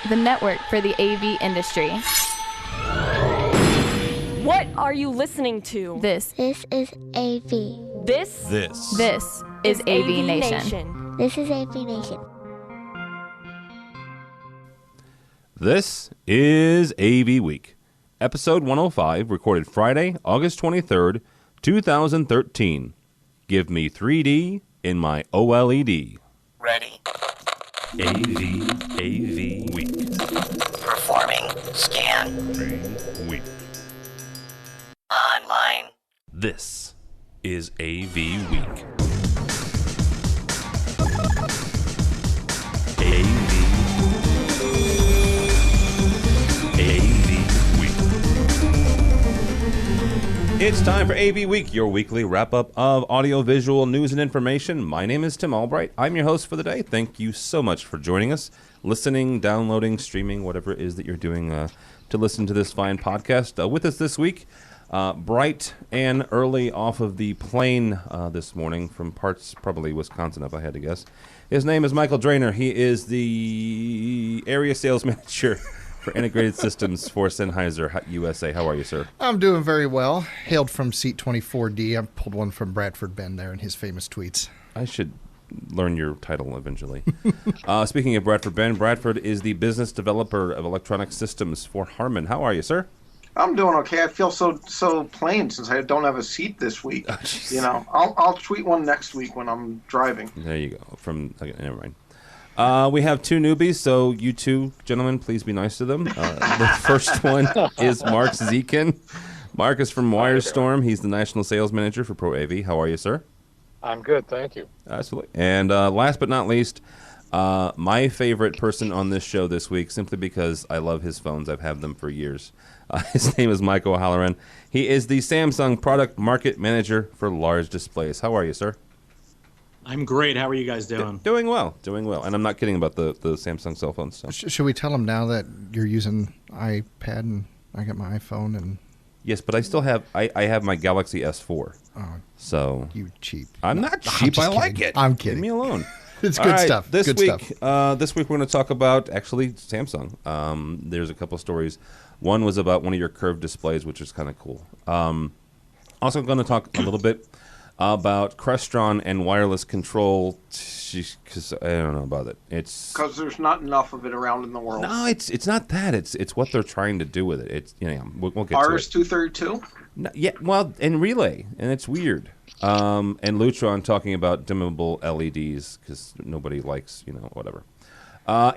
the network for the AV industry. What are you listening to? This is AV. This is AVNation. This is AVNation. This is AVWeek, episode 105, recorded Friday, August 23rd, 2013. Give me 3D in my OLED. Ready. AVWeek. Performing scan. Week. Online. This is AVWeek. AVWeek. It's time for AV Week, your weekly wrap-up of audio-visual news and information. My name is Tim Albright. I'm your host for the day. Thank you so much for joining us, listening, downloading, streaming, whatever it is that you're doing to listen to this fine podcast. With us this week, bright and early off of the plane this morning from parts, probably Wisconsin, if I had to guess. His name is Michael Drainer. He is the area sales manager for integrated systems for Sennheiser USA. How are you, sir? I'm doing very well. Hailed from Seat 24D. I pulled one from Bradford Benn there in his famous tweets. I should learn your title eventually. Speaking of Bradford Benn, Bradford is the business developer of electronic systems for Harman. How are you, sir? I'm doing okay. I feel so plain since I don't have a seat this week. Oh, I'll tweet one next week when I'm driving. There you go. Okay, never mind. We have two newbies, so you two gentlemen, please be nice to them. The first one is Mark Dziekan. Mark is from Wyrestorm. He's the national sales manager for Pro AV. How are you, sir? I'm good, thank you. Absolutely. And last but not least, my favorite person on this show this week, simply because I love his phones. I've had them for years. His name is Michael O'Halloran. He is the Samsung product market manager for large displays. How are you, sir? I'm great. How are you guys doing? Doing well. And I'm not kidding about the Samsung cell phone stuff. Should we tell them now that you're using iPad and I got my iPhone? And yes, but I still have I have my Galaxy S4. Oh, so you cheap. I'm not cheap. I like it. I'm kidding. Leave me alone. It's good stuff. This good week, stuff. This week we're going to talk about actually Samsung. There's a couple stories. One was about one of your curved displays, which is kind of cool. Also going to talk a little bit about Crestron and wireless control, because I don't know about it. It's because there's not enough of it around in the world. No, it's not that. It's what they're trying to do with it. It's we'll get RS to it. RS-232? No, yeah, well, and relay, and it's weird. And Lutron talking about dimmable LEDs because nobody likes whatever.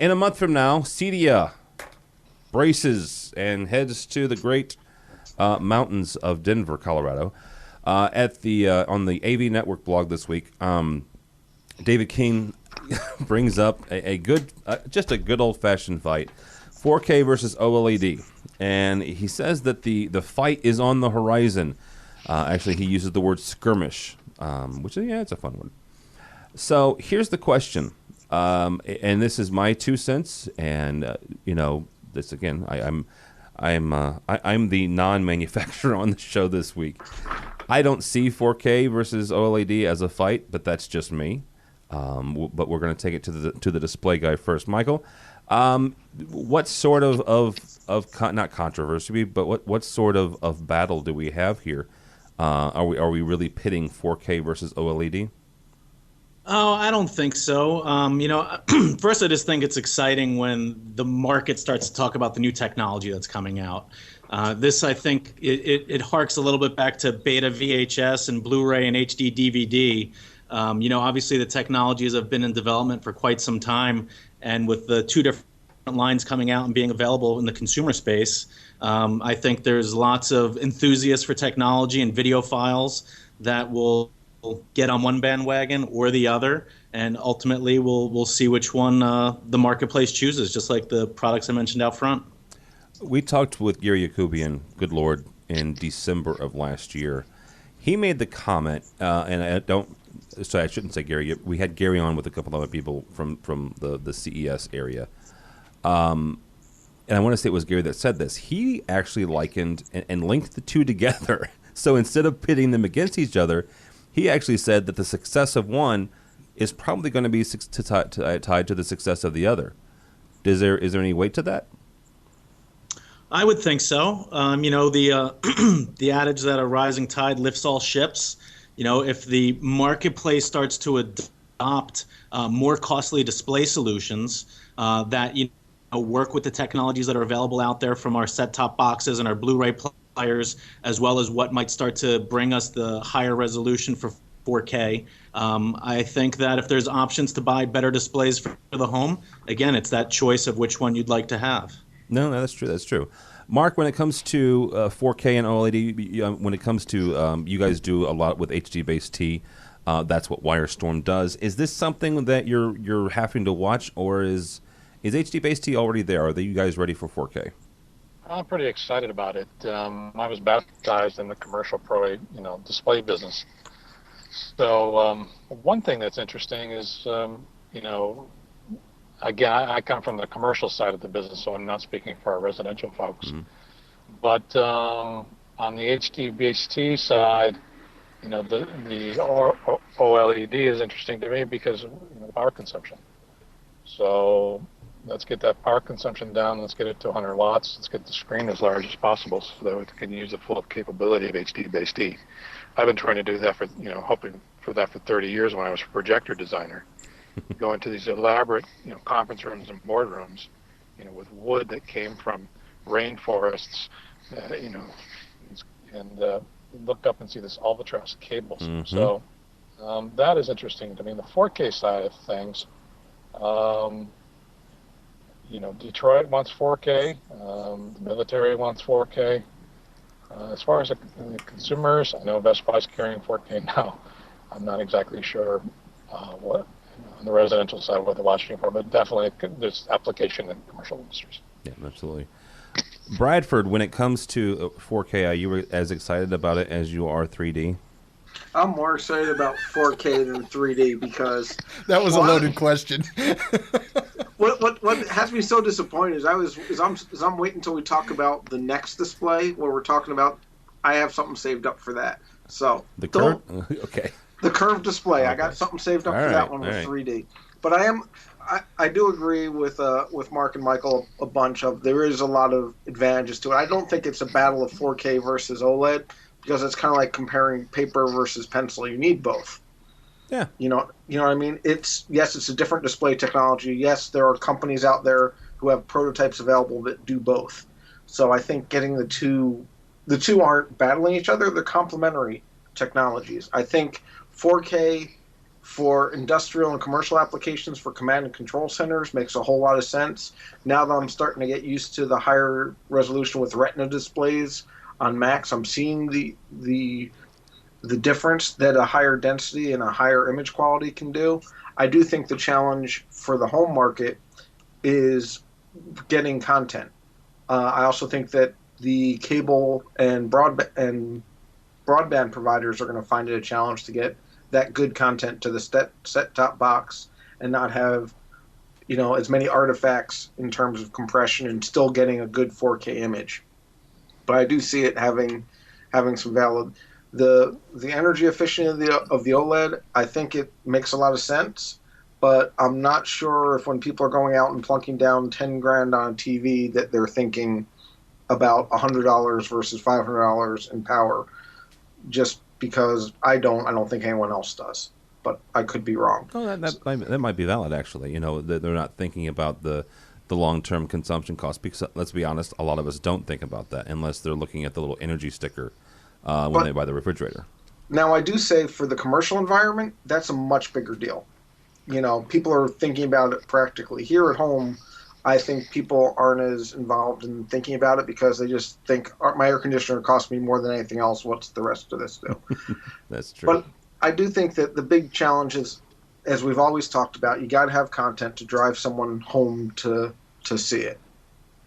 In a month from now, CEDIA braces and heads to the great mountains of Denver, Colorado. At the on the AV Network blog this week, David King brings up a good old-fashioned fight, 4K versus OLED, and he says that the fight is on the horizon. Actually, he uses the word skirmish, which it's a fun one. So here's the question, and this is my 2 cents, and this again, I'm the non-manufacturer on the show this week. I don't see 4K versus OLED as a fight, but that's just me. But we're going to take it to the display guy first, Michael. What sort of not controversy, but what sort of battle do we have here? Are we really pitting 4K versus OLED? Oh, I don't think so. First, I just think it's exciting when the market starts to talk about the new technology that's coming out. This, I think, it harks a little bit back to beta VHS and Blu-ray and HD DVD. Obviously, the technologies have been in development for quite some time, and with the two different lines coming out and being available in the consumer space, I think there's lots of enthusiasts for technology and video files that will get on one bandwagon or the other, and ultimately we'll see which one the marketplace chooses, just like the products I mentioned out front. We talked with Gary Yakubian, good Lord, in December of last year. He made the comment, and I shouldn't say Gary. We had Gary on with a couple other people from the CES area. And I want to say it was Gary that said this. He actually likened and linked the two together. So instead of pitting them against each other, he actually said that the success of one is probably going to be tied to the success of the other. Is there any weight to that? I would think so. The adage that a rising tide lifts all ships. If the marketplace starts to adopt more costly display solutions that work with the technologies that are available out there from our set-top boxes and our Blu-ray players, as well as what might start to bring us the higher resolution for 4K. I think that if there's options to buy better displays for the home, again, it's that choice of which one you'd like to have. No, that's true. That's true. Mark, when it comes to 4K and OLED, when it comes to you guys do a lot with HD-based T. That's what Wyrestorm does. Is this something that you're having to watch, or is HD-based T already there? Are you guys ready for 4K? I'm pretty excited about it. I was baptized in the commercial pro, display business. So one thing that's interesting is, again, I come from the commercial side of the business, so I'm not speaking for our residential folks. Mm-hmm. But on the HD-based side, the OLED is interesting to me because of power consumption. So let's get that power consumption down. Let's get it to 100 watts. Let's get the screen as large as possible so that we can use the full capability of HD-based T. I've been trying to do that for, hoping for that for 30 years when I was a projector designer. Going to these elaborate, conference rooms and boardrooms, with wood that came from rainforests, and look up and see this Albright cables. Mm-hmm. So that is interesting to me. The 4K side of things, Detroit wants 4K, the military wants 4K. As far as the consumers, I know Best Buy's carrying 4K now. I'm not exactly sure what on the residential side what they're watching for, but definitely there's application in commercial industries. Yeah, absolutely. Bradford, when it comes to 4K, are you as excited about it as you are 3D? I'm more excited about 4K than 3D because that was a loaded question. What has me so disappointed is I'm waiting until we talk about the next display where we're talking about. I have something saved up for that. So the curve, okay. The curved display. I got something saved up for that one with 3D. But I do agree with Mark and Michael a bunch of there is a lot of advantages to it. I don't think it's a battle of 4K versus OLED because it's kind of like comparing paper versus pencil. You need both. Yeah. You know what I mean? It's a different display technology. Yes, there are companies out there who have prototypes available that do both. So I think getting the two aren't battling each other, they're complementary technologies. I think 4K for industrial and commercial applications for command and control centers makes a whole lot of sense. Now that I'm starting to get used to the higher resolution with Retina displays on Macs, I'm seeing the difference that a higher density and a higher image quality can do. I do think the challenge for the home market is getting content. I also think that the cable and broadband providers are going to find it a challenge to get that good content to the set-top box and not have, as many artifacts in terms of compression and still getting a good 4K image. But I do see it having some valid. The energy efficiency of the OLED, I think it makes a lot of sense, but I'm not sure if when people are going out and plunking down $10,000 on a TV that they're thinking about $100 versus $500 in power. Just because I don't think anyone else does, but I could be wrong. Oh, that might be valid, actually. They're not thinking about the long-term consumption cost, because let's be honest, a lot of us don't think about that unless they're looking at the little energy sticker when they buy the refrigerator. Now, I do say for the commercial environment, that's a much bigger deal. People are thinking about it practically. Here at home, I think people aren't as involved in thinking about it because they just think my air conditioner costs me more than anything else. What's the rest of this do? That's true. But I do think that the big challenge is, as we've always talked about, you got to have content to drive someone home to see it.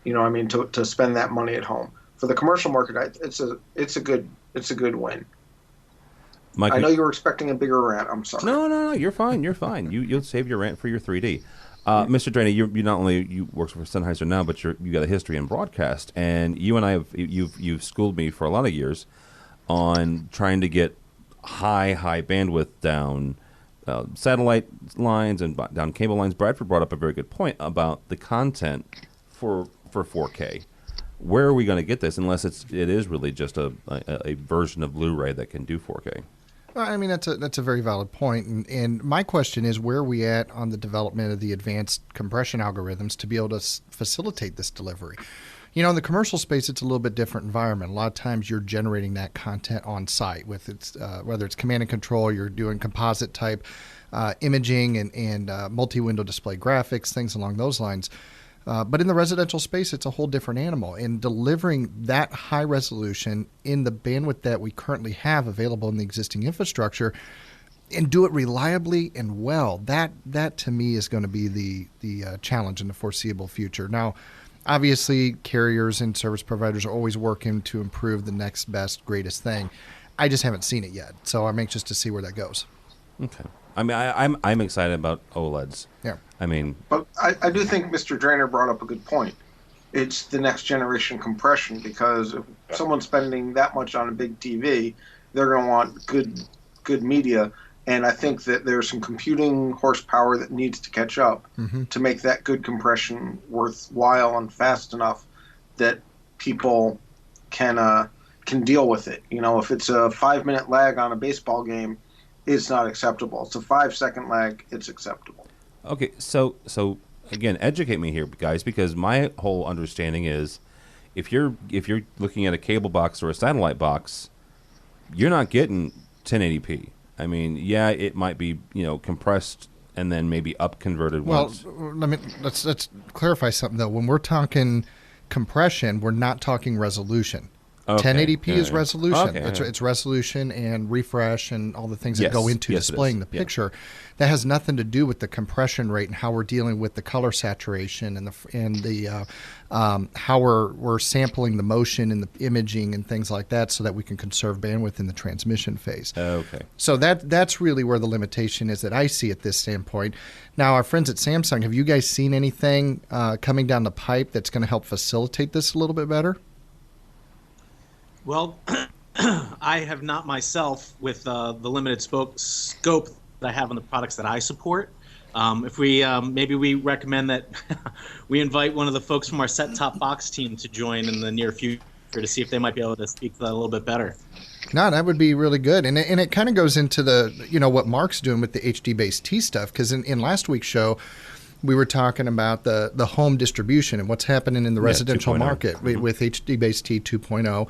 To spend that money at home. For the commercial market, it's a good win. Mike, I know you were expecting a bigger rant. I'm sorry. No, you're fine. You'll save your rant for your 3D. Mr. Drainer, you not only work for Sennheiser now, but you got a history in broadcast, and you and I you've schooled me for a lot of years on trying to get high bandwidth down satellite lines and down cable lines. Bradford brought up a very good point about the content for 4K. Where are we going to get this unless it is really just a version of Blu-ray that can do 4K? Well, I mean, that's a very valid point. And my question is, where are we at on the development of the advanced compression algorithms to be able to facilitate this delivery? In the commercial space, it's a little bit different environment. A lot of times you're generating that content on site with whether it's command and control, you're doing composite type imaging and multi-window display graphics, things along those lines. But in the residential space, it's a whole different animal. And delivering that high resolution in the bandwidth that we currently have available in the existing infrastructure and do it reliably and well, that to me is going to be the challenge in the foreseeable future. Now, obviously, carriers and service providers are always working to improve the next best, greatest thing. I just haven't seen it yet, so I'm anxious to see where that goes. Okay. I mean, I'm excited about OLEDs. Yeah. I mean, but I do think Mr. Drainer brought up a good point. It's the next generation compression, because if someone's spending that much on a big TV, they're going to want good media. And I think that there's some computing horsepower that needs to catch up to make that good compression worthwhile and fast enough that people can deal with it. If it's a 5-minute lag on a baseball game, it's not acceptable. It's a 5-second lag, it's acceptable. Okay, so again, educate me here, guys, because my whole understanding is if you're looking at a cable box or a satellite box, you're not getting 1080p. I mean, yeah, it might be compressed and then maybe up converted once. Well, let's clarify something though. When we're talking compression, we're not talking resolution. Okay. 1080p is resolution. Okay, it's resolution and refresh and all the things that go into displaying the picture. Yeah. That has nothing to do with the compression rate and how we're dealing with the color saturation and the how we're sampling the motion and the imaging and things like that, so that we can conserve bandwidth in the transmission phase. Okay. So that's really where the limitation is that I see at this standpoint. Now, our friends at Samsung, have you guys seen anything coming down the pipe that's going to help facilitate this a little bit better? Well, I have not myself with the limited scope that I have on the products that I support. If we maybe we recommend that we invite one of the folks from our set-top box team to join in the near future to see if they might be able to speak to that a little bit better. No, that would be really good. And it kind of goes into the, what Mark's doing with the HD-based T stuff, because in last week's show, we were talking about the home distribution and what's happening in the residential market with HD-based T 2.0.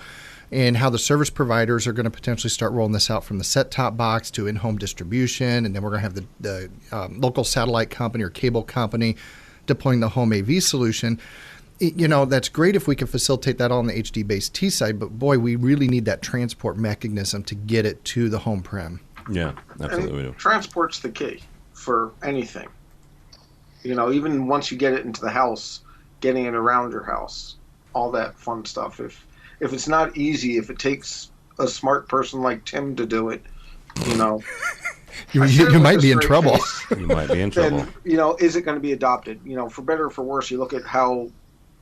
And how the service providers are going to potentially start rolling this out from the set-top box to in-home distribution. And then we're going to have the local satellite company or cable company deploying the home AV solution. That's great if we can facilitate that all on the HD-based T side, but boy, we really need that transport mechanism to get it to the home prem. Yeah, absolutely. And transport's the key for anything. Even once you get it into the house, getting it around your house, all that fun stuff. If it's not easy, if it takes a smart person like Tim to do it, you might be in trouble. You might be in trouble. Then, is it going to be adopted? For better or for worse, you look at how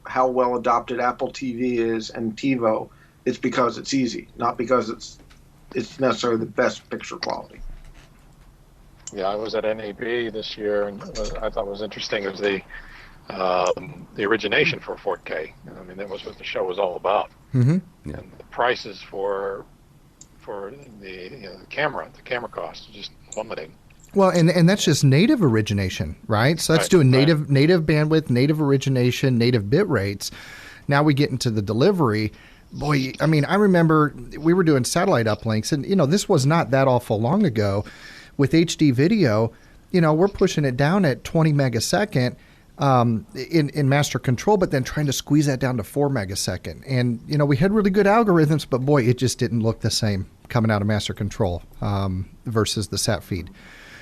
well adopted Apple TV is and TiVo. It's because it's easy, not because it's necessarily the best picture quality. Yeah, I was at NAB this year, and I thought was interesting was the origination for 4K. I mean, that was what the show was all about. Mm-hmm. Yeah. And the prices for the camera cost is just plummeting. Well, and that's just native origination, right? So that's doing native bandwidth, native origination, native bit rates. Now we get into the delivery. Boy, I mean, I remember we were doing satellite uplinks, and this was not that awful long ago. With HD video, we're pushing it down at 20 megasecond. In master control, but then trying to squeeze that down to 4 megasecond. And, we had really good algorithms, but boy, it just didn't look the same coming out of master control versus the sat feed.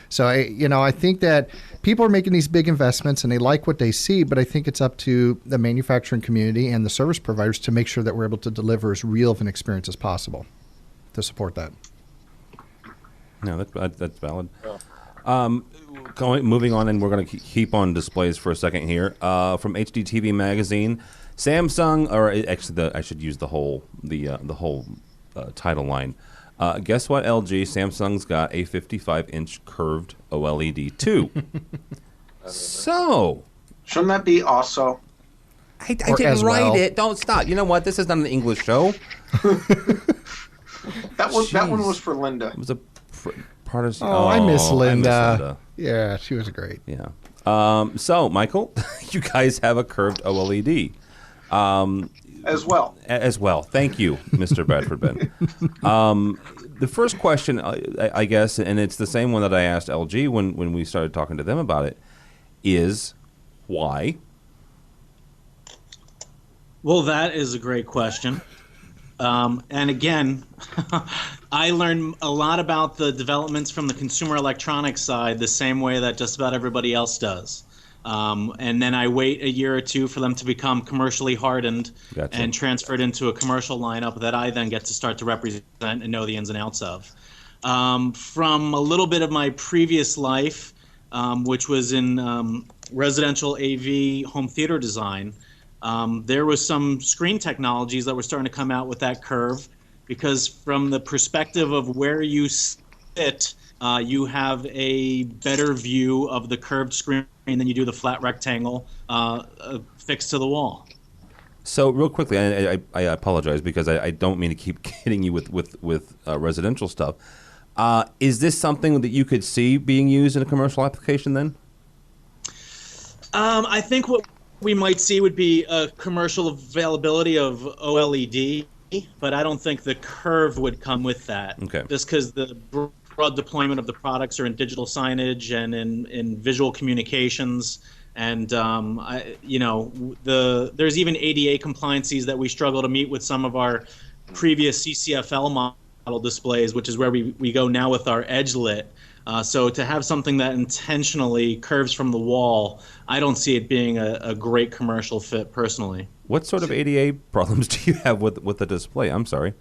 So, I think that people are making these big investments and they like what they see, but I think it's up to the manufacturing community and the service providers to make sure that we're able to deliver as real of an experience as possible to support that. No, that's valid. Yeah. Moving on, and we're going to keep on displays for a second here. From HD TV Magazine, Samsung, or actually, I should use the whole title line. Guess what, LG? Samsung's got a 55-inch curved OLED too. So, shouldn't that be also? I didn't write it. Don't stop. You know what? This is not an English show. That one was for Linda. It was a part of. I miss Linda. Yeah, she was great. Yeah. So, Michael, you guys have a curved OLED. As well. As well. Thank you, Mr. Bradford Benn. The first question, I guess, and it's the same one that I asked LG when we started talking to them about it, is why? Well, that is a great question. And again, I learned a lot about the developments from the consumer electronics side the same way that just about everybody else does. And then I wait a year or two for them to become commercially hardened and transferred into a commercial lineup that I then get to start to represent and know the ins and outs of. From a little bit of my previous life, which was in residential AV home theater design, there was some screen technologies that were starting to come out with that curve, because from the perspective of where you sit, you have a better view of the curved screen than you do the flat rectangle fixed to the wall. So real quickly, I apologize because I don't mean to keep getting you with residential stuff. Is this something that you could see being used in a commercial application then? I think what we might see would be a commercial availability of OLED, but I don't think the curve would come with that. Okay. Just because the broad deployment of the products are in digital signage and in visual communications, and there's even ADA compliances that we struggle to meet with some of our previous CCFL model displays, which is where we go now with our edge lit. So to have something that intentionally curves from the wall, I don't see it being a great commercial fit personally. What sort of ADA problems do you have with the display? I'm sorry.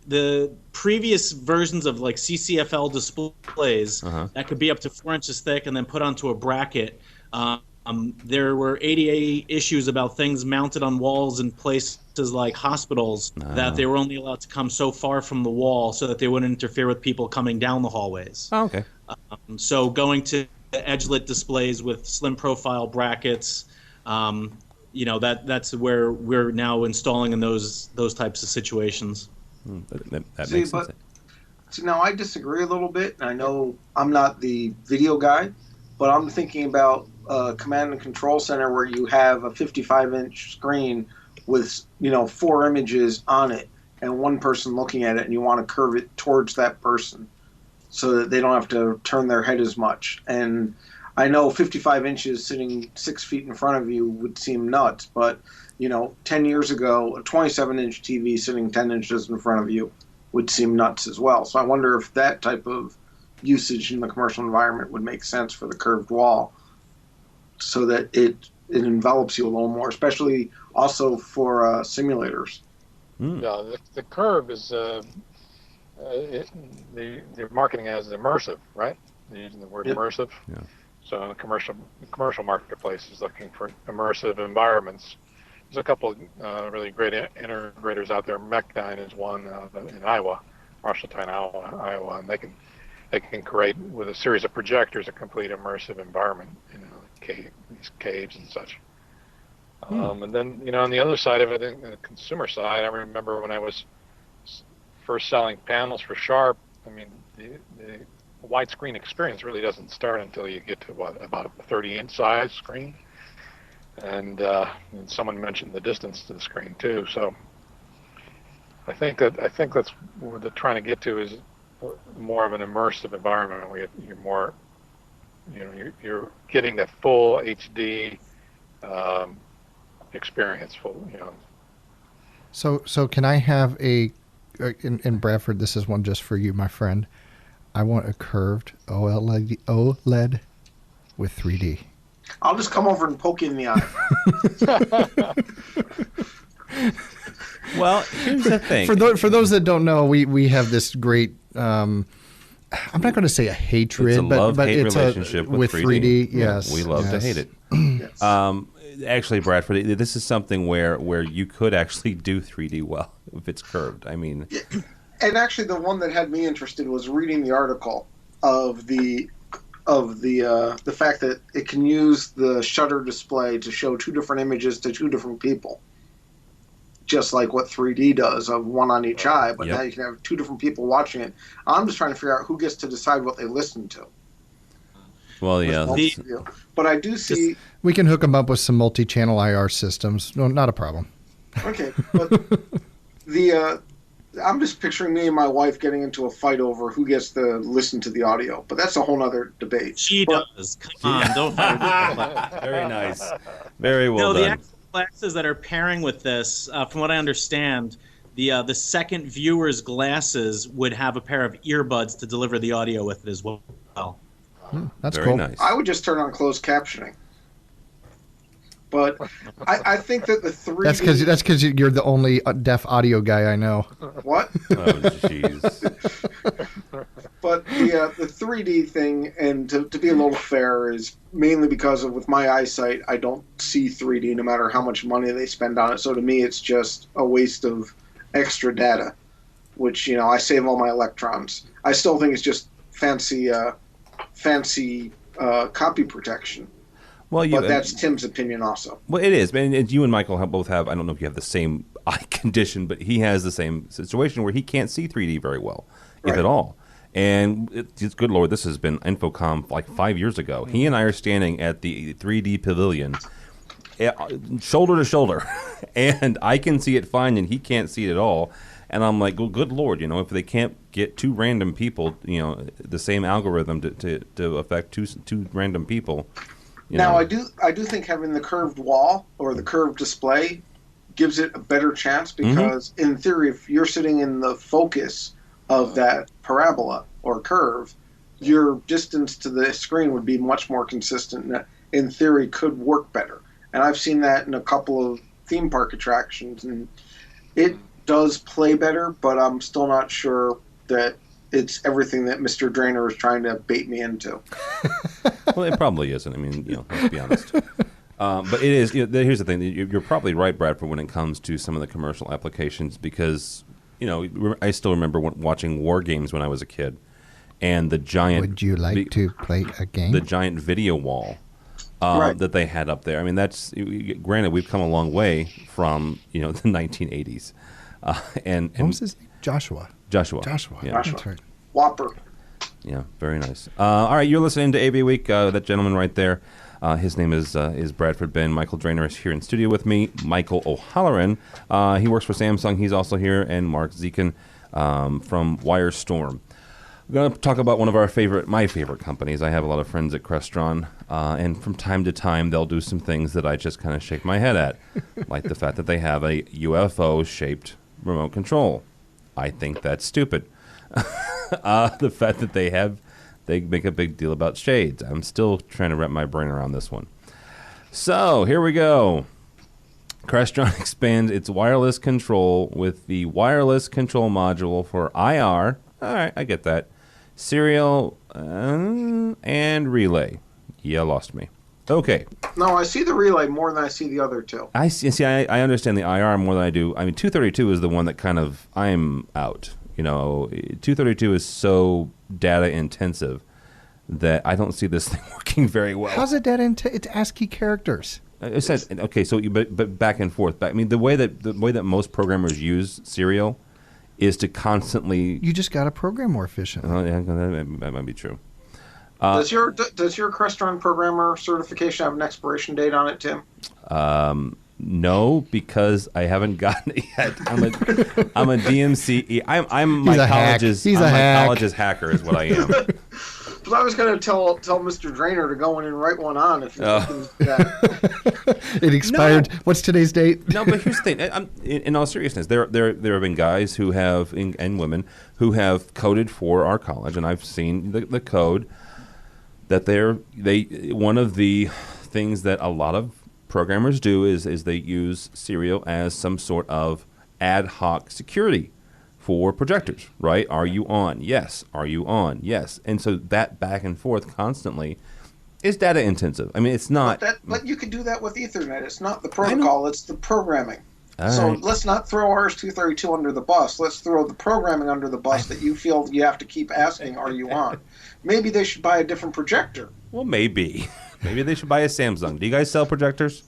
The previous versions of like CCFL displays that could be up to 4 inches thick and then put onto a bracket. There were ADA issues about things mounted on walls in places like hospitals that they were only allowed to come so far from the wall so that they wouldn't interfere with people coming down the hallways. Oh, okay. So going to edge-lit displays with slim profile brackets, that's where we're now installing in those types of situations. That makes sense. See, now I disagree a little bit. I know I'm not the video guy, but I'm thinking about command and control center where you have a 55-inch screen with 4 images on it and one person looking at it, and you want to curve it towards that person so that they don't have to turn their head as much. And I know 55 inches sitting 6 feet in front of you would seem nuts, but 10 years ago, a 27-inch TV sitting 10 inches in front of you would seem nuts as well. So I wonder if that type of usage in the commercial environment would make sense for the curved wall, so that it envelops you a little more, especially also for simulators. Yeah, the curve is they're marketing as immersive, right? They're using the word immersive. Yeah. So the commercial marketplace is looking for immersive environments. There's a couple really great integrators out there. Mechdyne is one in Iowa, Marshalltown, Iowa, and they can create with a series of projectors a complete immersive environment, these caves and such. And then, on the other side of it, in the consumer side, I remember when I was first selling panels for Sharp, the widescreen experience really doesn't start until you get to about a 30-inch size screen. And someone mentioned the distance to the screen too. So I think that's what they're trying to get to is more of an immersive environment where you're more, you're getting the full HD experience. So can I have in Bradford? This is one just for you, my friend. I want a curved OLED with 3D. I'll just come over and poke you in the eye. Well, here's the thing. For those that don't know, we have this great. I'm not going to say a hatred, it's a but love-hate it's relationship with 3D. Yes, we love to hate it. Yes. actually, Bradford, this is something where you could actually do 3D well if it's curved. I mean, and actually, the one that had me interested was reading the article of the fact that it can use the shutter display to show two different images to two different people, just like what 3D does, of one on each eye. But now you can have two different people watching it. I'm just trying to figure out who gets to decide what they listen to. Well, yeah. But I do see... We can hook them up with some multi-channel IR systems. No, not a problem. Okay, but I'm just picturing me and my wife getting into a fight over who gets to listen to the audio. But that's a whole other debate. She does. Come on, don't fight. Very nice. Very well done. The actual glasses that are pairing with this, from what I understand, the second viewer's glasses would have a pair of earbuds to deliver the audio with it as well. That's very cool. Nice. I would just turn on closed captioning. But I think that the 3D... That's because you're the only deaf audio guy I know. What? Oh, jeez. But the 3D thing, and to be a little fair, is mainly because of, with my eyesight, I don't see 3D no matter how much money they spend on it. So to me, it's just a waste of extra data, which, I save all my electrons. I still think it's just fancy copy protection. Well, but that's Tim's opinion also. Well, it is. And you and Michael both have, I don't know if you have the same eye condition, but he has the same situation where he can't see 3D very well, if at all. And it's good Lord, this has been Infocom like 5 years ago. He and I are standing at the 3D pavilion, shoulder to shoulder, and I can see it fine and he can't see it at all. And I'm like, well, good Lord, if they can't get two random people, the same algorithm to affect two random people. Now, I do think having the curved wall or the curved display gives it a better chance because, in theory, if you're sitting in the focus of that parabola or curve, your distance to the screen would be much more consistent and, in theory, could work better. And I've seen that in a couple of theme park attractions, and it does play better, but I'm still not sure that it's everything that Mr. Drainer is trying to bait me into. Well, it probably isn't. I mean, let's be honest. But it is. Here's the thing. You're probably right, Bradford, when it comes to some of the commercial applications because, I still remember watching war games when I was a kid, and the giant. Would you like to play a game? The giant video wall that they had up there. I mean, that's granted. We've come a long way from the 1980s. And what was his name? Joshua. Yeah. Joshua. That's right. Whopper. Yeah, very nice. All right, you're listening to AVWeek. That gentleman right there, his name is Bradford Benn. Michael Drainer is here in studio with me. Michael O'Halloran, he works for Samsung. He's also here, and Mark Dziekan from Wyrestorm. We're going to talk about one of my favorite companies. I have a lot of friends at Crestron, and from time to time they'll do some things that I just kind of shake my head at, like the fact that they have a UFO-shaped remote control. I think that's stupid. The fact that they make a big deal about shades. I'm still trying to wrap my brain around this one. So here we go. Crestron expands its wireless control with the wireless control module for IR. All right, I get that. Serial and relay. You lost me. Okay. No, I see the relay more than I see the other two. I see. I understand the IR more than I do. I mean, 232 is the one that kind of I'm out. 232 is so data intensive that I don't see this thing working very well. How's it data intensive? It's ASCII characters. It says okay. So, but back and forth. I mean, the way that most programmers use serial is to constantly. You just got to program more efficiently. Oh, yeah, that might be true. Does your Crestron programmer certification have an expiration date on it, Tim? No, because I haven't gotten it yet. I'm a DMC. I'm my college's hacker is what I am. But I was going to tell Mr. Drainer to go in and write one on if you're looking that. It expired. No. What's today's date? No, but here's the thing. In all seriousness, there have been guys who have and women who have coded for our college, and I've seen the code that one of the things that a lot of programmers do is they use serial as some sort of ad hoc security for projectors, right? Are you on? Yes. Are you on? Yes. And so that back and forth constantly It's data intensive. I mean, it's not. But you can do that with Ethernet. It's not the protocol; it's the programming. So let's not throw RS-232 under the bus. Let's throw the programming under the bus that you feel you have to keep asking, are you on? Maybe they should buy a different projector. Well, maybe. Maybe they should buy a Samsung. Do you guys sell projectors?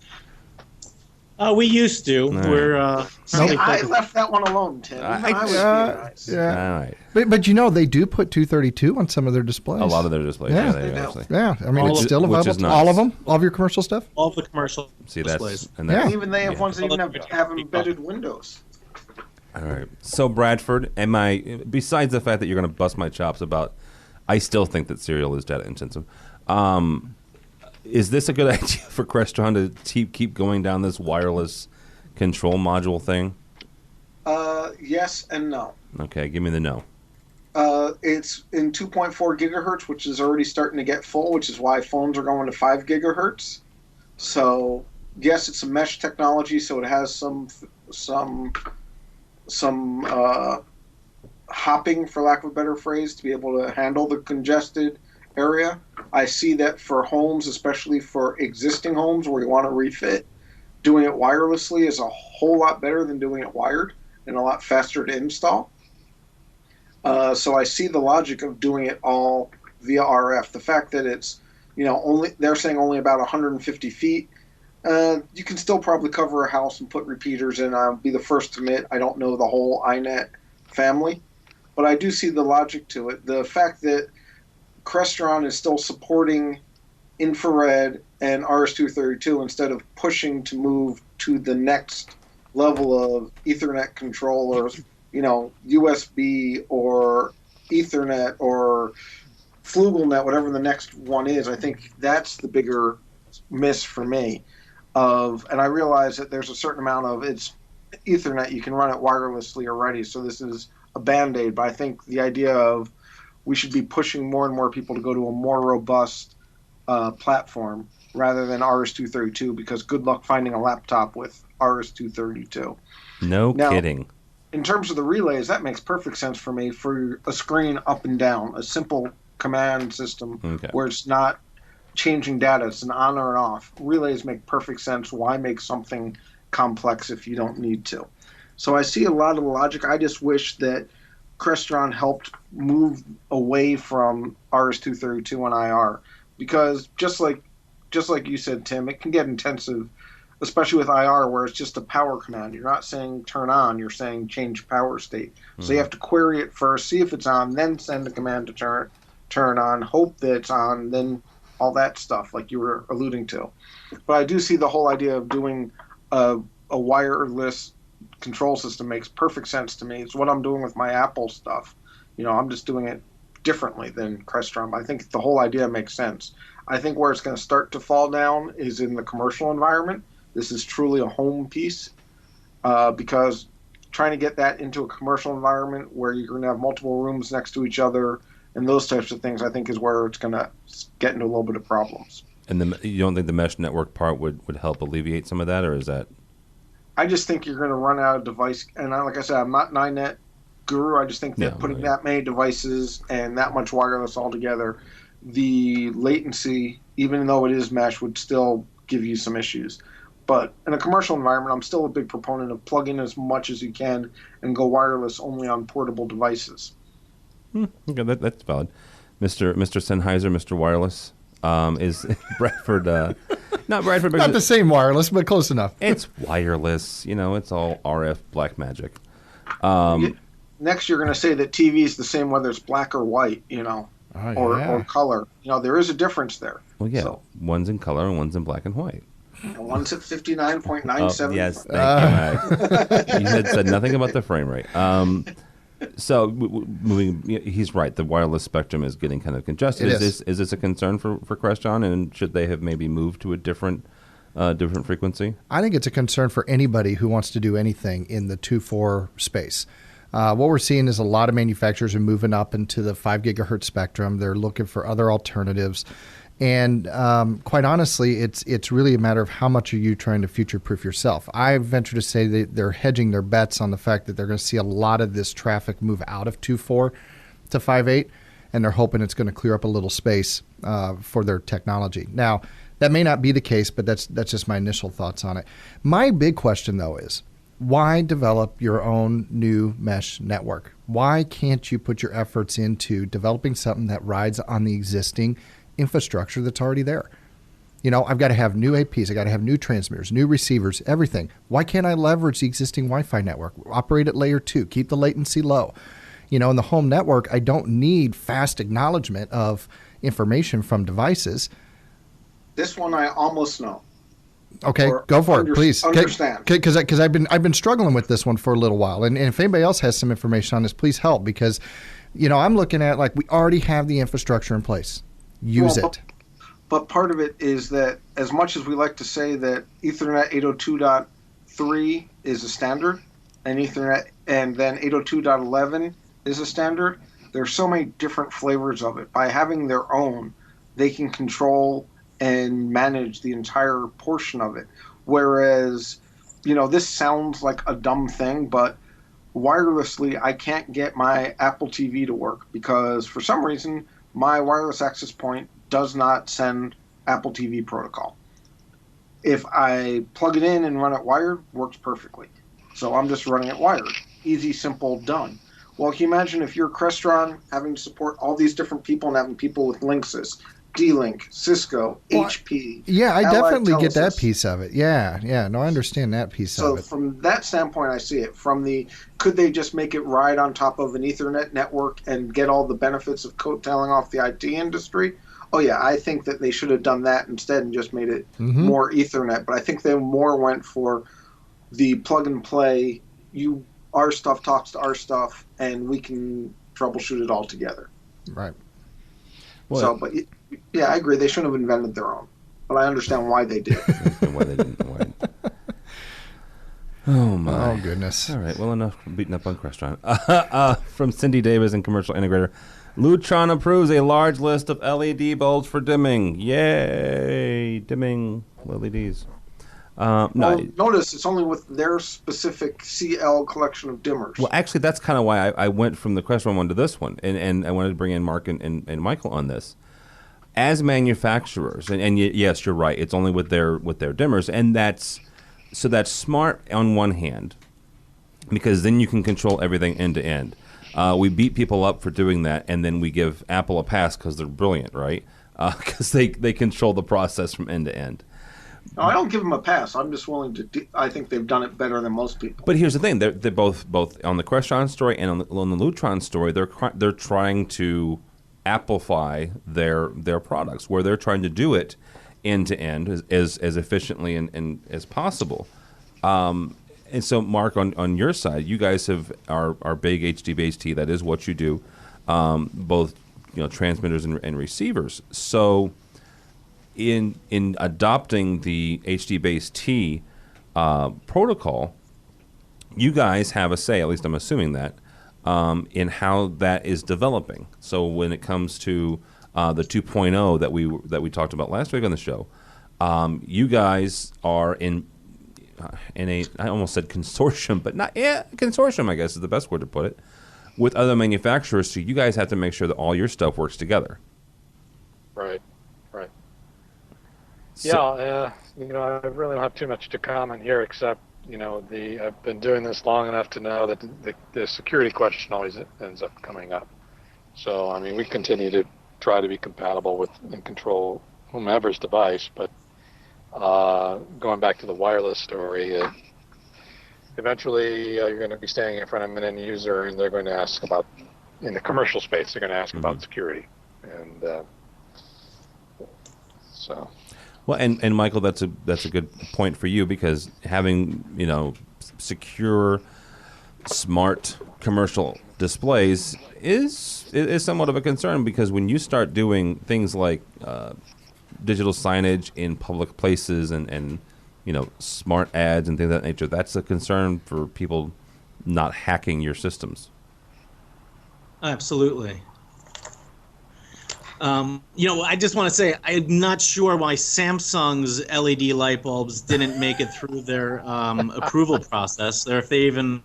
We used to. All right. We're I left that one alone, Tim. I was being nice. Yeah. All right. But they do put 232 on some of their displays. A lot of their displays. Yeah. They actually. Yeah, I mean, it's still which is available. nice. All of them? All of your commercial stuff? all of the commercial See, displays. that's And even they have ones that even have embedded windows. All right. So, Bradford, besides the fact that you're going to bust my chops about, I still think that Serial is data intensive. Is this a good idea for Crestron to keep going down this wireless control module thing? Yes and no. Okay, give me the no. It's in 2.4 gigahertz, which is already starting to get full, which is why phones are going to 5 gigahertz. So, yes, it's a mesh technology, so it has some hopping, for lack of a better phrase, to be able to handle the congested area. I see that for homes, especially for existing homes where you want to refit, doing it wirelessly is a whole lot better than doing it wired and a lot faster to install. So I see the logic of doing it all via RF. The fact that it's, they're saying only about 150 feet. You can still probably cover a house and put repeaters in. I'll be the first to admit I don't know the whole iNet family, but I do see the logic to it. The fact that Crestron is still supporting infrared and RS-232 instead of pushing to move to the next level of Ethernet controllers, USB or Ethernet or FlugelNet, whatever the next one is. I think that's the bigger miss for me. And I realize that there's a certain amount of it's Ethernet, you can run it wirelessly already, so this is a Band-Aid, but I think the idea of we should be pushing more and more people to go to a more robust platform rather than RS-232, because good luck finding a laptop with RS-232. No now, kidding. In terms of the relays, that makes perfect sense for me for a screen up and down, a simple command system where it's not changing data, it's an on or an off. Relays make perfect sense. Why make something complex if you don't need to? So I see a lot of the logic. I just wish that Crestron helped move away from RS-232 and IR, because just like you said, Tim, it can get intensive, especially with IR, where it's just a power command. You're not saying turn on, you're saying change power state. So you have to query it first, see if it's on, then send the command to turn on, hope that it's on, then all that stuff like you were alluding to. But I do see the whole idea of doing a wireless control system makes perfect sense to me. It's what I'm doing with my Apple stuff. I'm just doing it differently than Crestron. But I think the whole idea makes sense. I think where it's going to start to fall down is in the commercial environment. This is truly a home piece, because trying to get that into a commercial environment where you're going to have multiple rooms next to each other and those types of things, I think is where it's going to get into a little bit of problems. And you don't think the mesh network part would help alleviate some of that, or is that? I just think you're going to run out of device. And like I said, I'm not an iNet guru. I just think that putting that many devices and that much wireless all together, the latency, even though it is mesh, would still give you some issues. But in a commercial environment, I'm still a big proponent of plug in as much as you can and go wireless only on portable devices. Okay, that's valid. Mr. Sennheiser, Mr. Wireless, is Bradford, not Bradford, but not the same wireless, but close enough. It's wireless, it's all RF black magic. Next, you're going to say that TV is the same whether it's black or white, or color. There is a difference there. Well, yeah, so, one's in color and one's in black and white. And one's at 59.97. Yes, thank you. You had said nothing about the frame rate. So moving, he's right. The wireless spectrum is getting kind of congested. Is this a concern for Crestron, and should they have maybe moved to a different frequency? I think it's a concern for anybody who wants to do anything in the 2.4 space. What we're seeing is a lot of manufacturers are moving up into the 5 gigahertz spectrum. They're looking for other alternatives. And quite honestly, it's really a matter of how much are you trying to future-proof yourself. I venture to say that they're hedging their bets on the fact that they're going to see a lot of this traffic move out of 2.4 to 5.8. and they're hoping it's going to clear up a little space for their technology. Now, that may not be the case, but that's just my initial thoughts on it. My big question, though, is why develop your own new mesh network? Why can't you put your efforts into developing something that rides on the existing infrastructure that's already there? You know, I've got to have new APs, I got to have new transmitters, new receivers, everything. Why can't I leverage the existing Wi-Fi network, operate at layer 2, keep the latency low? You know, in the home network, I don't need fast acknowledgement of information from devices. This one I almost know. Okay, go for it, please. Understand. Because I've been struggling with this one for a little while, and if anybody else has some information on this, please help. Because, you know, I'm looking at like we already have the infrastructure in place. Use it. But part of it is that as much as we like to say that Ethernet 802.3 is a standard, and Ethernet and then 802.11 is a standard, there's so many different flavors of it. By having their own, they can control and manage the entire portion of it. Whereas, you know, this sounds like a dumb thing, but wirelessly, I can't get my Apple TV to work because for some reason, my wireless access point does not send Apple TV protocol. If I plug it in and run it wired, works perfectly. So I'm just running it wired. Easy, simple, done. Well, can you imagine if you're Crestron having to support all these different people and having people with Linksys, D-Link, Cisco, HP. Yeah, I Allied definitely get that Telesis. piece of it. Yeah. No, I understand that piece So of it. from that standpoint, I see it. From the, could they just make it ride on top of an Ethernet network and get all the benefits of coattailing off the IT industry? Oh, yeah, I think that they should have done that instead and just made it more Ethernet. But I think they more went for the plug and play. Our stuff talks to our stuff, and we can troubleshoot it all together. Right. Well, So, but yeah, I agree. They shouldn't have invented their own. But I understand why they did. and why they didn't. Oh, my. Oh, goodness. All right, well, enough beating up on Crestron. From Cindy Davis and Commercial Integrator. Lutron approves a large list of LED bulbs for dimming. Yay! Dimming LEDs. Well, notice it's only with their specific CL collection of dimmers. Well, actually, that's kind of why I went from the Crestron one to this one, and I wanted to bring in Mark and Michael on this. As manufacturers, and yes, you're right, it's only with their dimmers, and that's smart on one hand, because then you can control everything end to end. We beat people up for doing that, and then we give Apple a pass because they're brilliant, right? Because they control the process from end to end. No, I don't give them a pass. I'm just willing to. I think they've done it better than most people. But here's the thing: they're both on the Crestron story and on the Lutron story. They're trying to amplify their products, where they're trying to do it end to end as efficiently and as possible. And so, Mark, on your side, you guys are big HD-based T. That is what you do, both transmitters and receivers. So, in adopting the HD-based T protocol, you guys have a say. At least I'm assuming that in how that is developing. So when it comes to the 2.0 that we talked about last week on the show, you guys are in a, I almost said consortium, but not, consortium, I guess is the best word to put it, with other manufacturers. So you guys have to make sure that all your stuff works together. Right. So, I really don't have too much to comment here, except, I've been doing this long enough to know that the security question always ends up coming up. So, I mean, we continue to try to be compatible with and control whomever's device, but going back to the wireless story, eventually you're going to be standing in front of an end user and they're going to ask about, in the commercial space, they're going to ask about security. And so... Well, and Michael, that's a good point for you, because having secure, smart commercial displays is somewhat of a concern, because when you start doing things like digital signage in public places and smart ads and things of that nature, that's a concern for people not hacking your systems. Absolutely. I just want to say I'm not sure why Samsung's LED light bulbs didn't make it through their approval process, or if they even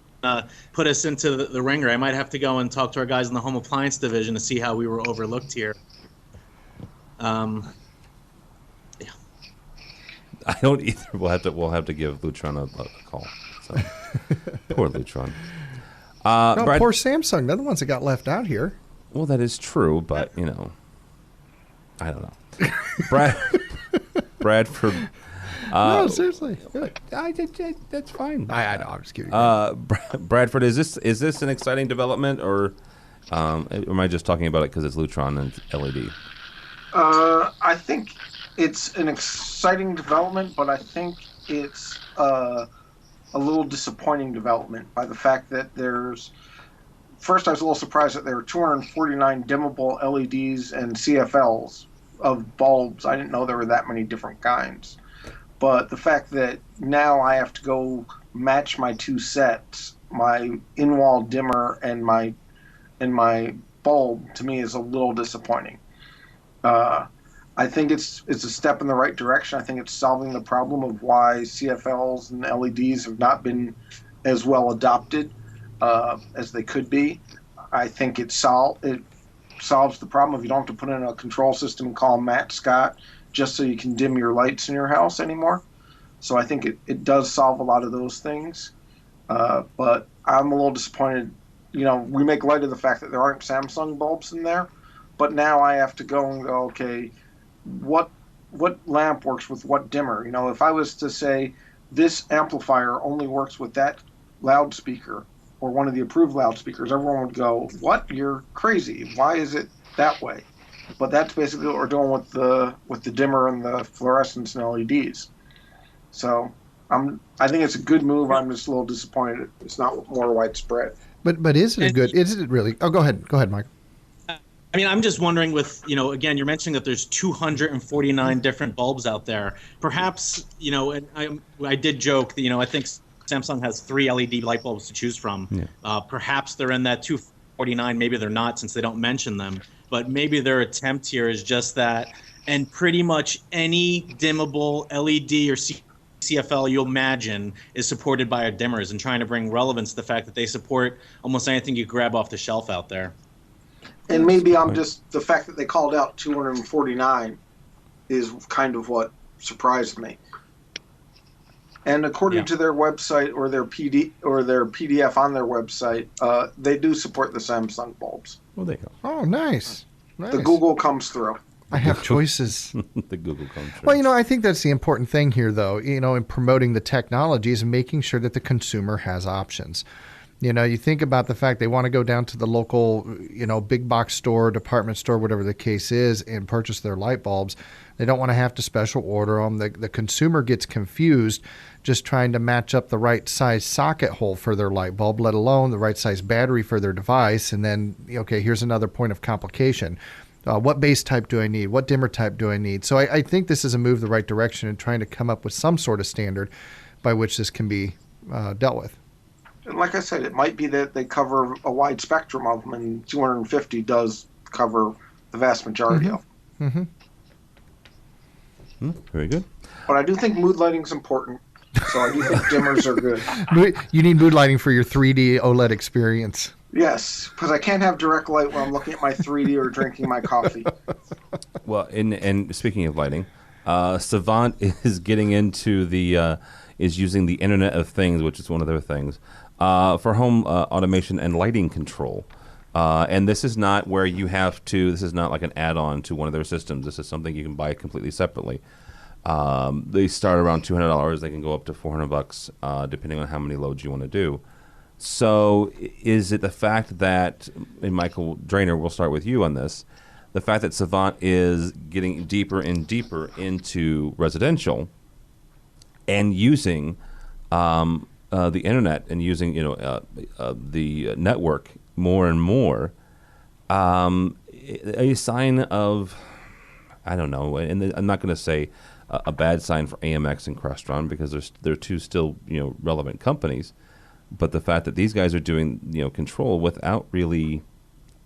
put us into the ringer. I might have to go and talk to our guys in the home appliance division to see how we were overlooked here. Yeah. I don't either. We'll have to give Lutron a call. So. Poor Lutron. No, poor Samsung. They're the ones that got left out here. Well, that is true, but I don't know. Bradford. No, seriously. That's fine. I know. I'm just kidding. Bradford, is this an exciting development, or am I just talking about it because it's Lutron and LED? I think it's an exciting development, but I think it's a little disappointing development by the fact that there's. First, I was a little surprised that there were 249 dimmable LEDs and CFLs of bulbs. I didn't know there were that many different kinds. But the fact that now I have to go match my two sets, my in-wall dimmer and my bulb, to me is a little disappointing. I think it's a step in the right direction. I think it's solving the problem of why CFLs and LEDs have not been as well adopted as they could be. I think it solves the problem if you don't have to put in a control system and call Matt Scott just so you can dim your lights in your house anymore. So I think it does solve a lot of those things. But I'm a little disappointed. We make light of the fact that there aren't Samsung bulbs in there, but now I have to go and go, okay, what lamp works with what dimmer? If I was to say this amplifier only works with that loudspeaker or one of the approved loudspeakers, everyone would go, what? You're crazy. Why is it that way? But that's basically what we're doing with the dimmer and the fluorescents and LEDs. So I think it's a good move. I'm just a little disappointed it's not more widespread. But is it is it really? Oh, go ahead, Mike. I mean, I'm just wondering with, again, you're mentioning that there's 249 different bulbs out there. Perhaps, and I did joke that, I think Samsung has 3 LED light bulbs to choose from. Yeah. Perhaps they're in that 249. Maybe they're not since they don't mention them. But maybe their attempt here is just that. And pretty much any dimmable LED or CFL you imagine is supported by our dimmers, and trying to bring relevance to the fact that they support almost anything you grab off the shelf out there. And maybe I'm just, the fact that they called out 249 is kind of what surprised me. And according to their website or their PDF on their website, they do support the Samsung bulbs. Well, there you go. Oh, nice. The Google comes through. I have choices. The Google comes through. Well, I think that's the important thing here, though, in promoting the technology is making sure that the consumer has options. You think about the fact they want to go down to the local, big box store, department store, whatever the case is, and purchase their light bulbs. They don't want to have to special order them. The consumer gets confused just trying to match up the right size socket hole for their light bulb, let alone the right size battery for their device. And then, okay, here's another point of complication. What base type do I need? What dimmer type do I need? So I think this is a move the right direction in trying to come up with some sort of standard by which this can be dealt with. And like I said, it might be that they cover a wide spectrum of them, and 250 does cover the vast majority of them. Mm-hmm. Very good. But I do think mood lighting is important, so I do think dimmers are good. You need mood lighting for your 3D OLED experience. Yes, because I can't have direct light when I'm looking at my 3D or drinking my coffee. Well, and speaking of lighting, Savant is getting into is using the Internet of Things, which is one of their things, for home automation and lighting control. And this is not where you have to, this is not like an add-on to one of their systems. This is something you can buy completely separately. They start around $200. They can go up to $400, depending on how many loads you want to do. So is it the fact that, and Michael Drainer, we'll start with you on this, the fact that Savant is getting deeper and deeper into residential and using the internet and using the network more and more, a sign of, I don't know, and I'm not going to say a bad sign for AMX and Crestron because they're two still relevant companies, but the fact that these guys are doing control without really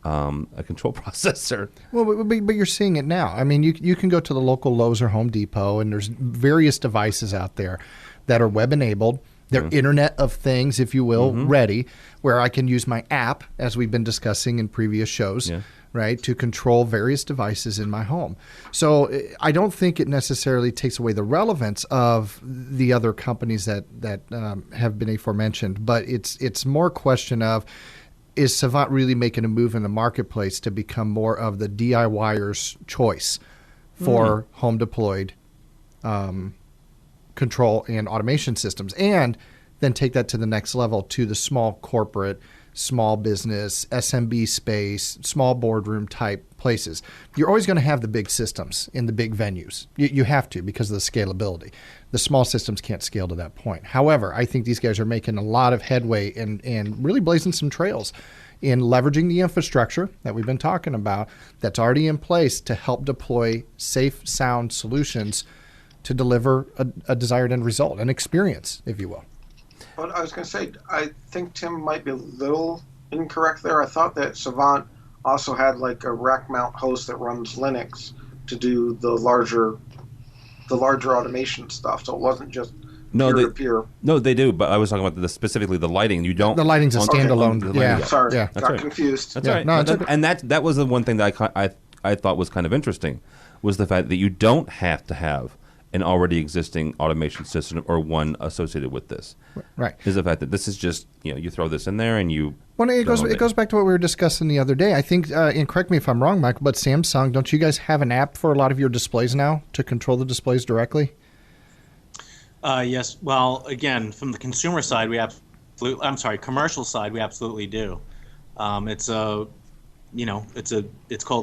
a control processor. Well, but you're seeing it now. I mean, you can go to the local Lowe's or Home Depot, and there's various devices out there that are web enabled. They're Internet of Things, if you will, ready, where I can use my app, as we've been discussing in previous shows, right, to control various devices in my home. So I don't think it necessarily takes away the relevance of the other companies that have been aforementioned, but it's more a question of, is Savant really making a move in the marketplace to become more of the DIYer's choice for home deployed control and automation systems, and then take that to the next level to the small corporate, small business, SMB space, small boardroom type places. You're always going to have the big systems in the big venues. You have to, because of the scalability. The small systems can't scale to that point. However, I think these guys are making a lot of headway and really blazing some trails in leveraging the infrastructure that we've been talking about that's already in place to help deploy safe, sound solutions to deliver a desired end result, an experience, if you will. But I was going to say, I think Tim might be a little incorrect there. I thought that Savant also had like a rack mount host that runs Linux to do the larger automation stuff. So it wasn't just peer-to-peer. No, they do. But I was talking about specifically the lighting. You don't. The lighting's a standalone. Yeah, sorry, yeah. got confused. That's right. No, and that was the one thing that I thought was kind of interesting, was the fact that you don't have to have an already existing automation system or one associated with this. Right. Is the fact that this is just, you throw this in there and you... Well, it goes back to what we were discussing the other day. I think, and correct me if I'm wrong, Michael, but Samsung, don't you guys have an app for a lot of your displays now to control the displays directly? Yes. Well, again, from the consumer side, commercial side, we absolutely do. It's called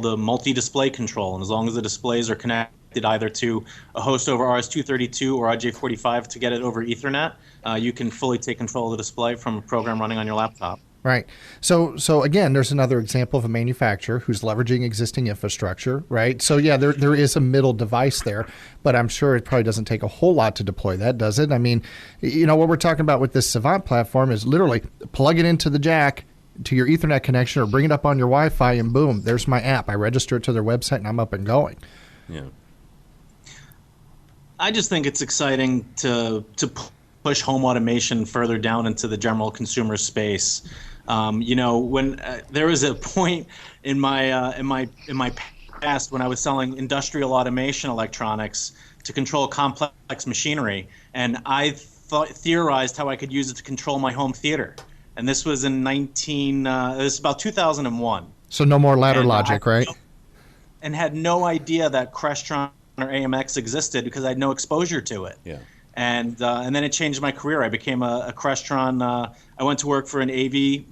the multi-display control, and as long as the displays are connected either to a host over RS-232 or RJ45 to get it over Ethernet, you can fully take control of the display from a program running on your laptop. Right. So again, there's another example of a manufacturer who's leveraging existing infrastructure, right? So yeah, there is a middle device there, but I'm sure it probably doesn't take a whole lot to deploy that, does it? I mean, what we're talking about with this Savant platform is literally plug it into the jack to your Ethernet connection or bring it up on your Wi-Fi and boom, there's my app. I register it to their website and I'm up and going. Yeah. I just think it's exciting to push home automation further down into the general consumer space. When there was a point in my past when I was selling industrial automation electronics to control complex machinery, and I theorized how I could use it to control my home theater. And this was in it was about 2001. So no more ladder logic, right? And had no idea that Crestron or AMX existed because I had no exposure to it. Yeah. And then it changed my career. I became a Crestron. I went to work for an AV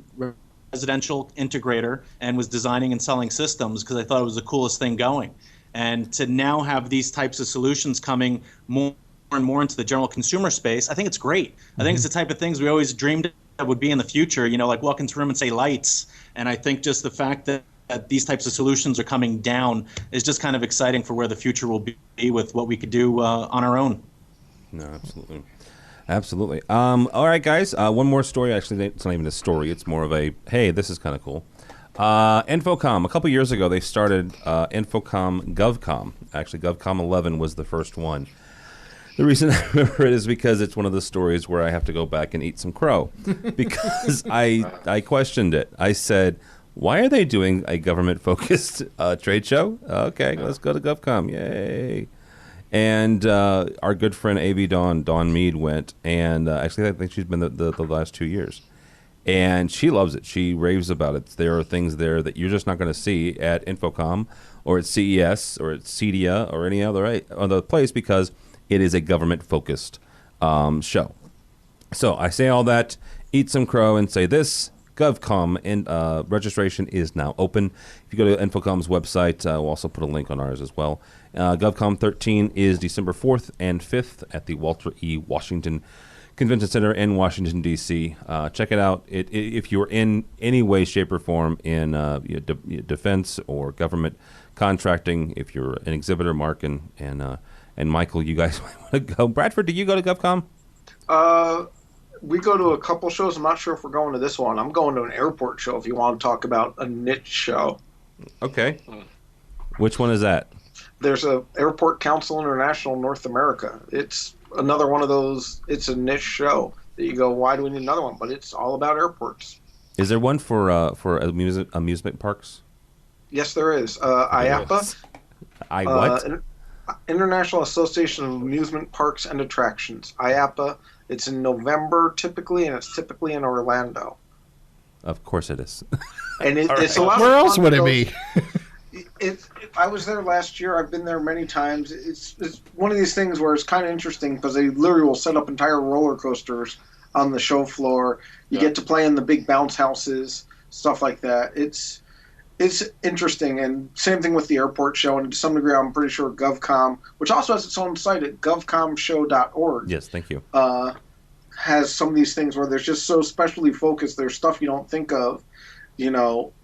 residential integrator and was designing and selling systems because I thought it was the coolest thing going. And to now have these types of solutions coming more and more into the general consumer space, I think it's great. I think it's the type of things we always dreamed that would be in the future, like walk into a room and say lights. And I think just the fact that these types of solutions are coming down is just kind of exciting for where the future will be with what we could do on our own. No, absolutely. All right, guys. One more story. Actually, it's not even a story. It's more of a, hey, this is kind of cool. Infocom. A couple years ago, they started Infocom GovCom. Actually, GovCom 11 was the first one. The reason I remember it is because it's one of the stories where I have to go back and eat some crow. Because I questioned it. I said, why are they doing a government-focused trade show? Okay, let's go to GovCom. Yay. And our good friend AV Dawn Mead went, and actually I think she's been the last 2 years. And she loves it. She raves about it. There are things there that you're just not going to see at Infocom or at CES or at CEDIA or any other place because it is a government-focused show. So I say all that, eat some crow, and say this. GovCom and registration is now open. If you go to Infocom's website, we'll also put a link on ours as well. GovCom 13 is December 4th and 5th at the Walter E. Washington Convention Center in Washington, D.C. Check it out. If you're in any way, shape, or form in defense or government contracting, if you're an exhibitor, Mark and Michael, you guys might want to go. Bradford, do you go to GovCom? We go to a couple shows. I'm not sure if we're going to this one. I'm going to an airport show if you want to talk about a niche show. Okay. Which one is that? There's a Airport Council International North America. It's another one of those. It's a niche show. you go, why do we need another one? But it's all about airports. Is there one for amusement parks? Yes, there is. IAPA. What? International Association of Amusement Parks and Attractions. IAPA. It's in November typically, and it's typically in Orlando. Of course it is. And it's a lot. Where else would it be? I was there last year. I've been there many times. It's one of these things where it's kind of interesting because they literally will set up entire roller coasters on the show floor. You get to play in the big bounce houses, stuff like that. It's interesting, and same thing with the airport show, and to some degree I'm pretty sure GovCom, which also has its own site at govcomshow.org. Yes, thank you. Has some of these things where there's just so specially focused, there's stuff you don't think of,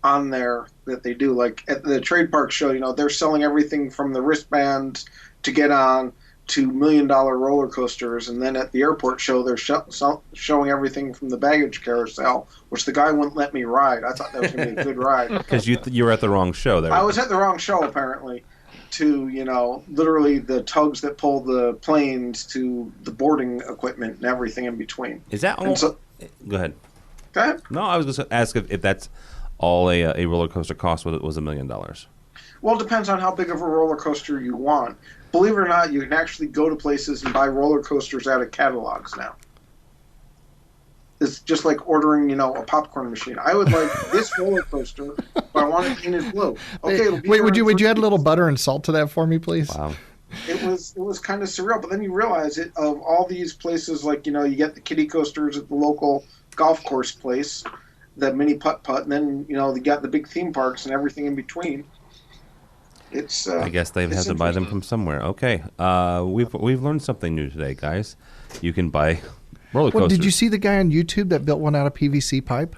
on there that they do. Like at the Trade Park show, they're selling everything from the wristbands to get on to $1 million roller coasters, and then at the airport show they're showing everything from the baggage carousel, which the guy wouldn't let me ride. I thought that was going to be a good ride because you were at the wrong show there. I was at the wrong show apparently. To literally the tugs that pull the planes to the boarding equipment and everything in between. Is that all? Go ahead. Go ahead. No, I was going to ask if that's all a roller coaster cost was $1 million. Well, it depends on how big of a roller coaster you want. Believe it or not, you can actually go to places and buy roller coasters out of catalogs now. It's just like ordering, a popcorn machine. I would like this roller coaster, but I want it painted blue. Okay, wait, would you add a little butter and salt to that for me, please? Wow. It was kind of surreal, but then you realize of all these places, like you get the kiddie coasters at the local golf course place, the mini putt-putt, and then you got the big theme parks and everything in between. It's I guess they've had to buy them from somewhere. Okay, we've learned something new today, guys. You can buy roller coasters. Well, did you see the guy on YouTube that built one out of PVC pipe?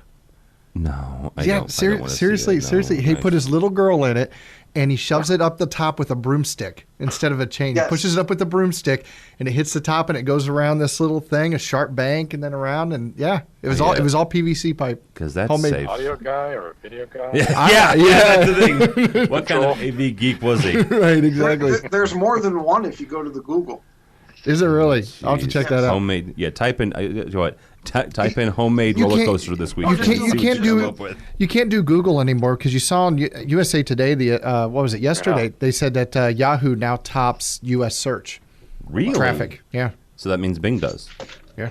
No, I don't seriously. He put his little girl in it, and he shoves it up the top with a broomstick instead of a chain. Yes. He pushes it up with the broomstick, and it hits the top, and it goes around this little thing, a sharp bank, and then around, and it was all PVC pipe. Because that's homemade. safe. Audio guy or video guy? Yeah, that's the thing. What kind of AV geek was he? Right, exactly. There's more than one if you go to the Google. Is it really? I'll have to check that out. Homemade. Yeah, type in type in homemade roller coaster this week. You can't do Google anymore because you saw on USA Today what was it yesterday? Yeah. They said that Yahoo now tops US search. Really? Traffic. Yeah. So that means Bing does. Yeah.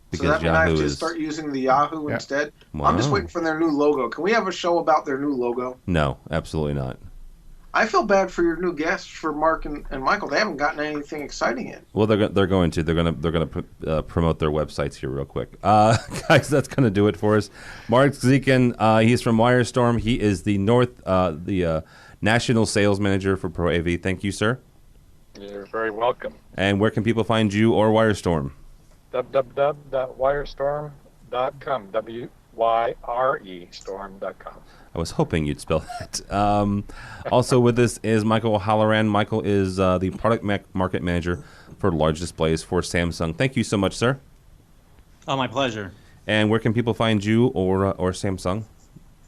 Because so that means I have to is start using the Yahoo instead. Wow. I'm just waiting for their new logo. Can we have a show about their new logo? No, absolutely not. I feel bad for your new guests, for Mark and Michael. They haven't gotten anything exciting yet. Well, they're going to promote their websites here real quick, guys. That's going to do it for us. Mark Dziekan, he's from Wyrestorm. He is the national sales manager for Pro AV. Thank you, sir. You're very welcome. And where can people find you or Wyrestorm? www.wyrestorm.com. WYREstorm.com. I was hoping you'd spell that. Also with us is Michael Halloran. Michael is the product market manager for large displays for Samsung. Thank you so much, sir. Oh, my pleasure. And where can people find you or Samsung?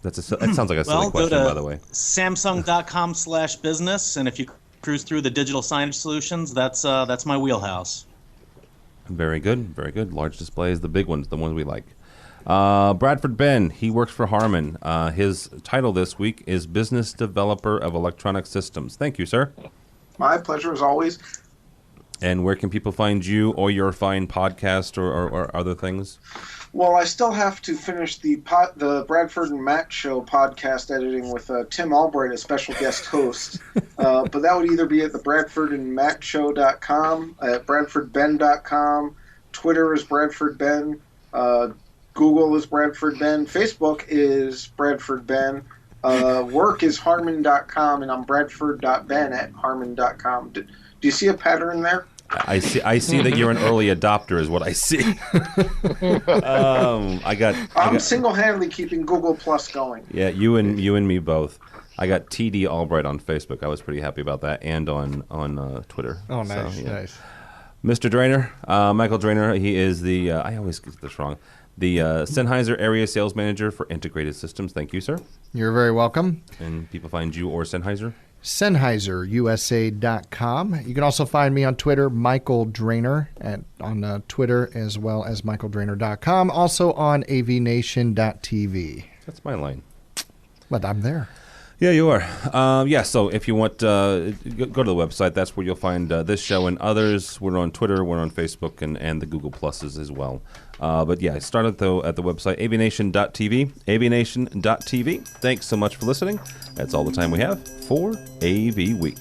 That sounds like a silly question, by the way. Samsung.com/business, and if you cruise through the digital signage solutions, that's my wheelhouse. Very good, very good. Large displays, the big ones, the ones we like. Bradford Benn, he works for Harman. His title this week is Business Developer of Electronic Systems. Thank you, sir. My pleasure, as always. And where can people find you or your fine podcast or other things? Well, I still have to finish the Bradford and Matt Show podcast editing with Tim Albright as special guest host. But that would either be at the BradfordandMattShow.com, at BradfordBenn.com. Twitter is Bradford Benn. Google is Bradford Benn. Facebook is Bradford Benn. Work is Harman.com, and I'm Bradford.Ben at Harman.com. Do you see a pattern there? I see that you're an early adopter is what I see. I'm single-handedly keeping Google Plus going. Yeah, you and me both. I got TD Albright on Facebook. I was pretty happy about that, and on Twitter. Oh, nice, so, yeah. nice. Mr. Drainer, Michael Drainer. He is the I always get this wrong. The Sennheiser area sales manager for integrated systems. Thank you, sir. You're very welcome. And people find you or Sennheiser? SennheiserUSA.com. You can also find me on Twitter, Michael Drainer, on Twitter, as well as MichaelDrainer.com. Also on AVNation.tv. That's my line. But I'm there. Yeah, you are. So if you want, go to the website. That's where you'll find this show and others. We're on Twitter, we're on Facebook, and the Google Pluses as well. But yeah, start at the website, AVNation.tv, AVNation.tv. Thanks so much for listening. That's all the time we have for AV Week.